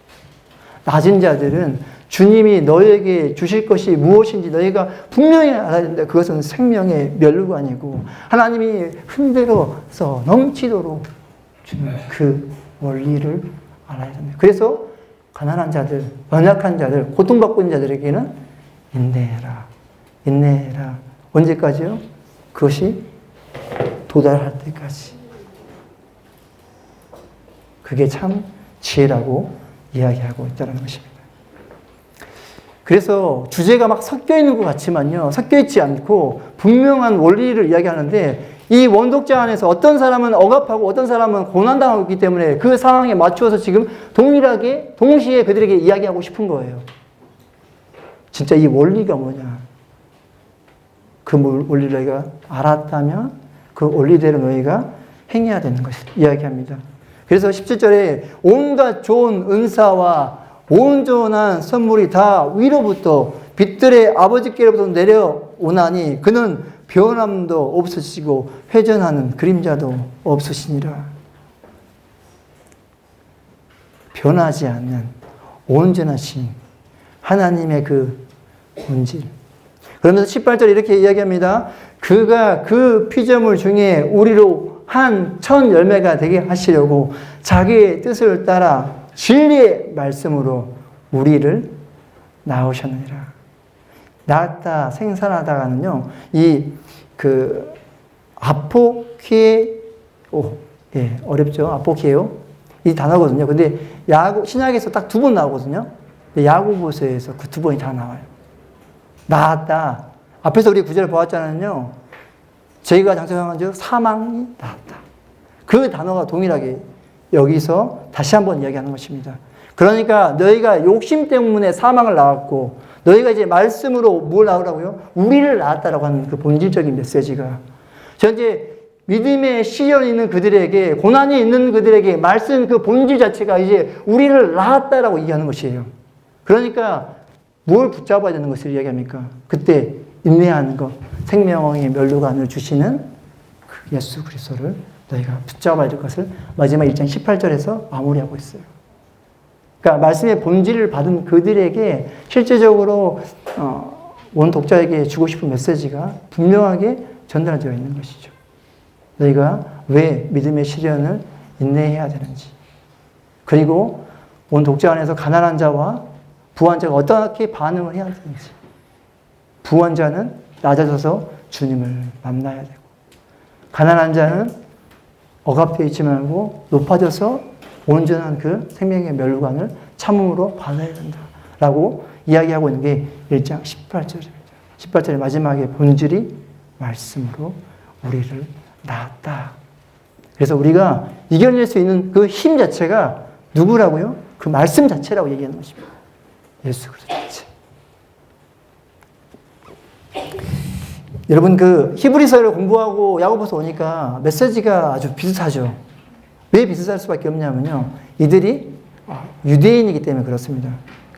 낮은 자들은 주님이 너희에게 주실 것이 무엇인지 너희가 분명히 알아야 된다. 그것은 생명의 면류관이고 하나님이 흔들어서 넘치도록 주는 그 원리를 알아야 된다. 그래서 가난한 자들, 연약한 자들, 고통받고 있는 자들에게는 인내해라. 언제까지요? 그것이 도달할 때까지. 그게 참 지혜라고 이야기하고 있다는 것입니다. 그래서 주제가 막 섞여 있는 것 같지만요. 섞여 있지 않고 분명한 원리를 이야기하는데 이 원독자 안에서 어떤 사람은 억압하고 어떤 사람은 고난당하고 있기 때문에 그 상황에 맞추어서 지금 동시에 그들에게 이야기하고 싶은 거예요. 진짜 이 원리가 뭐냐. 그 원리를 너희가 알았다면 그 원리대로 너희가 행해야 되는 것을 이야기합니다. 그래서 17절에 온갖 좋은 은사와 온전한 선물이 다 위로부터 빛들의 아버지께로부터 내려오나니 그는 변함도 없으시고 회전하는 그림자도 없으시니라. 변하지 않는 온전하신 하나님의 그 본질. 그러면서 18절 이렇게 이야기합니다. 그가 그 피조물 중에 우리로 한 천 열매가 되게 하시려고 자기의 뜻을 따라 진리의 말씀으로 우리를 낳으셨느니라. 낳았다, 생산하다가는요, 아포키에오, 예, 어렵죠? 아포키에오. 이 단어거든요. 근데 신약에서 딱 두 번 나오거든요. 야고보서에서 그 두 번이 다 나와요. 낳았다. 앞에서 우리 구절을 보았잖아요. 저희가 장성한 즉 사망이 낳았다. 그 단어가 동일하게 여기서 다시 한번 이야기하는 것입니다. 그러니까 너희가 욕심 때문에 사망을 낳았고 너희가 이제 말씀으로 뭘 낳으라고요? 우리를 낳았다라고 하는 그 본질적인 메시지가 현재 믿음의 시련이 있는 그들에게, 고난이 있는 그들에게 말씀 그 본질 자체가 이제 우리를 낳았다라고 얘기하는 것이에요. 그러니까 뭘 붙잡아야 되는 것을 이야기합니까? 그때 인내하는 것, 생명의 면류관을 주시는 그 예수 그리스도를 너희가 붙잡아야 될 것을 마지막 1장 18절에서 마무리하고 있어요. 그러니까 말씀의 본질을 받은 그들에게 실제적으로 원 독자에게 주고 싶은 메시지가 분명하게 전달되어 있는 것이죠. 너희가 왜 믿음의 시련을 인내해야 되는지, 그리고 온 독자 안에서 가난한 자와 부한 자가 어떻게 반응을 해야 되는지, 부한 자는 낮아져서 주님을 만나야 되고, 가난한 자는 억압되어 있지 말고 높아져서 온전한 그 생명의 멸관을 참음으로 받아야 된다라고 이야기하고 있는 게 1장 18절입니다. 18절의 마지막에 본질이 말씀으로 우리를 낳았다. 그래서 우리가 이겨낼 수 있는 그 힘 자체가 누구라고요? 그 말씀 자체라고 얘기하는 것입니다. 예수 그리스도 자체. 여러분 그 히브리서를 공부하고 야고보서 오니까 메시지가 아주 비슷하죠. 왜 비슷할 수밖에 없냐면요. 이들이 유대인이기 때문에 그렇습니다.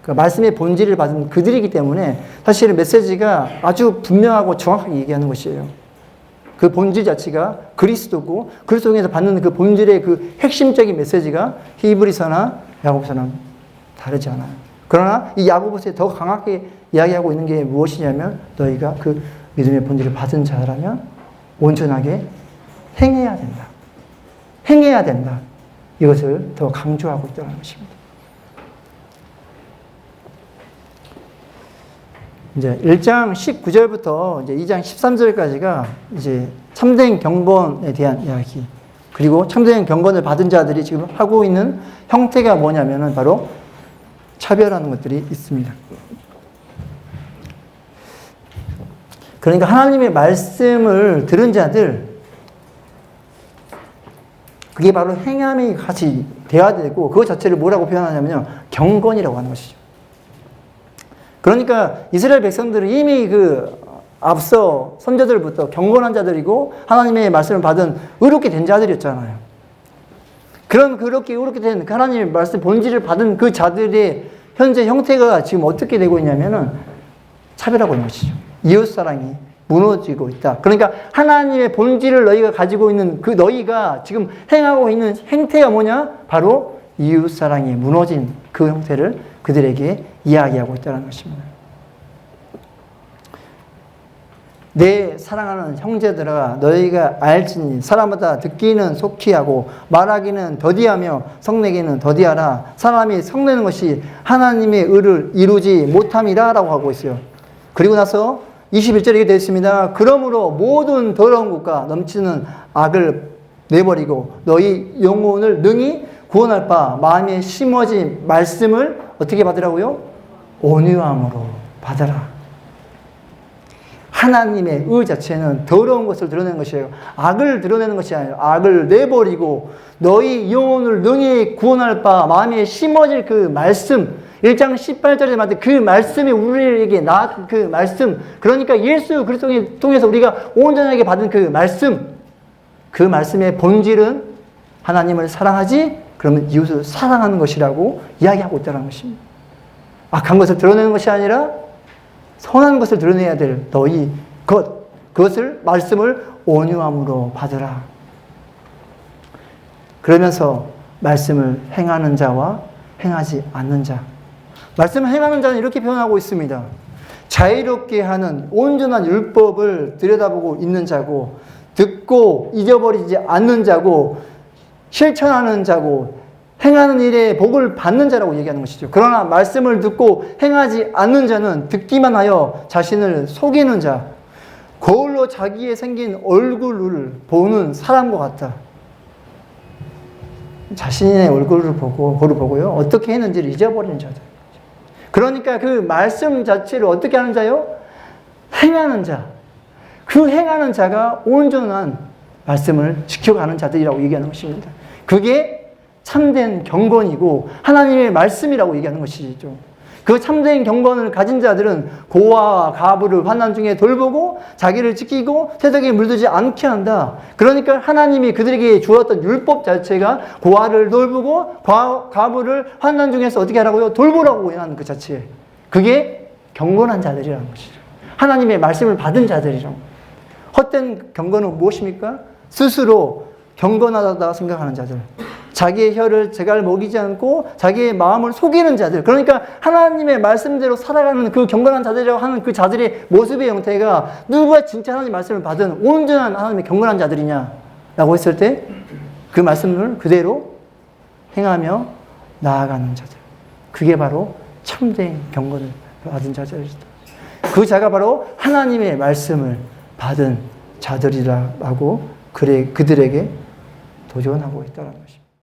그러니까 말씀의 본질을 받은 그들이기 때문에 사실은 메시지가 아주 분명하고 정확하게 얘기하는 것이에요. 그 본질 자체가 그리스도고 그리스도 통해서 받는 그 본질의 그 핵심적인 메시지가 히브리서나 야고보서는 다르지 않아요. 그러나 이 야고보서에 더 강하게 이야기하고 있는 게 무엇이냐면 너희가 그 믿음의 본질을 받은 자라면 온전하게 행해야 된다. 행해야 된다. 이것을 더 강조하고 있다는 것입니다. 이제 1장 19절부터 이제 2장 13절까지가 이제 참된 경건에 대한 이야기. 그리고 참된 경건을 받은 자들이 지금 하고 있는 형태가 뭐냐면은 바로 차별하는 것들이 있습니다. 그러니까 하나님의 말씀을 들은 자들, 그게 바로 행함이 같이 돼야 되고, 그것 자체를 뭐라고 표현하냐면요, 경건이라고 하는 것이죠. 그러니까 이스라엘 백성들은 이미 그 앞서 선조들부터 경건한 자들이고 하나님의 말씀을 받은 의롭게 된 자들이었잖아요. 그런 그렇게 의롭게 된 하나님의 말씀 본질을 받은 그 자들의 현재 형태가 지금 어떻게 되고 있냐면은 차별하고 있는 것이죠. 이웃사랑이 무너지고 있다. 그러니까 하나님의 본질을 너희가 가지고 있는 그 너희가 지금 행하고 있는 행태가 뭐냐? 바로 이웃사랑이 무너진 그 형태를 그들에게 이야기하고 있다는 것입니다. 내 사랑하는 형제들아 너희가 알지니 사람마다 듣기는 속히 하고 말하기는 더디하며 성내기는 더디하라. 사람이 성내는 것이 하나님의 의를 이루지 못함이라 라고 하고 있어요. 그리고 나서 21절에 이렇게 되어 있습니다. 그러므로 모든 더러운 것과 넘치는 악을 내버리고 너희 영혼을 능히 구원할 바 마음에 심어진 말씀을 어떻게 받으라고요? 온유함으로 받아라. 하나님의 의 자체는 더러운 것을 드러내는 것이에요. 악을 드러내는 것이 아니에요. 악을 내버리고 너희 영혼을 능히 구원할 바 마음에 심어질 그 말씀, 1장 18절에 말한 그 말씀이 우리에게 나왔던 그 말씀, 그러니까 예수 그리스도를 통해서 우리가 온전하게 받은 그 말씀, 그 말씀의 본질은 하나님을 사랑하지, 그러면 이웃을 사랑하는 것이라고 이야기하고 있다는 것입니다. 악한 것을 드러내는 것이 아니라 선한 것을 드러내야 될 너희 그것을 말씀을 온유함으로 받으라. 그러면서 말씀을 행하는 자와 행하지 않는 자. 말씀을 행하는 자는 이렇게 표현하고 있습니다. 자유롭게 하는 온전한 율법을 들여다보고 있는 자고, 듣고 잊어버리지 않는 자고, 실천하는 자고, 행하는 일에 복을 받는 자라고 얘기하는 것이죠. 그러나 말씀을 듣고 행하지 않는 자는 듣기만 하여 자신을 속이는 자, 거울로 자기의 생긴 얼굴을 보는 사람과 같다. 자신의 얼굴을 보고요. 어떻게 했는지를 잊어버리는 자들. 그러니까 그 말씀 자체를 어떻게 하는 자요? 행하는 자. 그 행하는 자가 온전한 말씀을 지켜가는 자들이라고 얘기하는 것입니다. 그게 참된 경건이고 하나님의 말씀이라고 얘기하는 것이죠. 그 참된 경건을 가진 자들은 고아와 과부를 환난 중에 돌보고 자기를 지키고 세상에 물들지 않게 한다. 그러니까 하나님이 그들에게 주었던 율법 자체가 고아를 돌보고 과부를 환난 중에서 어떻게 하라고요? 돌보라고 하는 그 자체. 그게 경건한 자들이라는 것이죠. 하나님의 말씀을 받은 자들이라고. 헛된 경건은 무엇입니까? 스스로 경건하다 생각하는 자들. 자기의 혀를 제갈 먹이지 않고 자기의 마음을 속이는 자들. 그러니까 하나님의 말씀대로 살아가는 그 경건한 자들이라고 하는 그 자들의 모습의 형태가 누가 진짜 하나님의 말씀을 받은 온전한 하나님의 경건한 자들이냐라고 했을 때 그 말씀을 그대로 행하며 나아가는 자들. 그게 바로 참된 경건을 받은 자들이다. 그 자가 바로 하나님의 말씀을 받은 자들이라고 그들에게 도전하고 있다는 것입니다.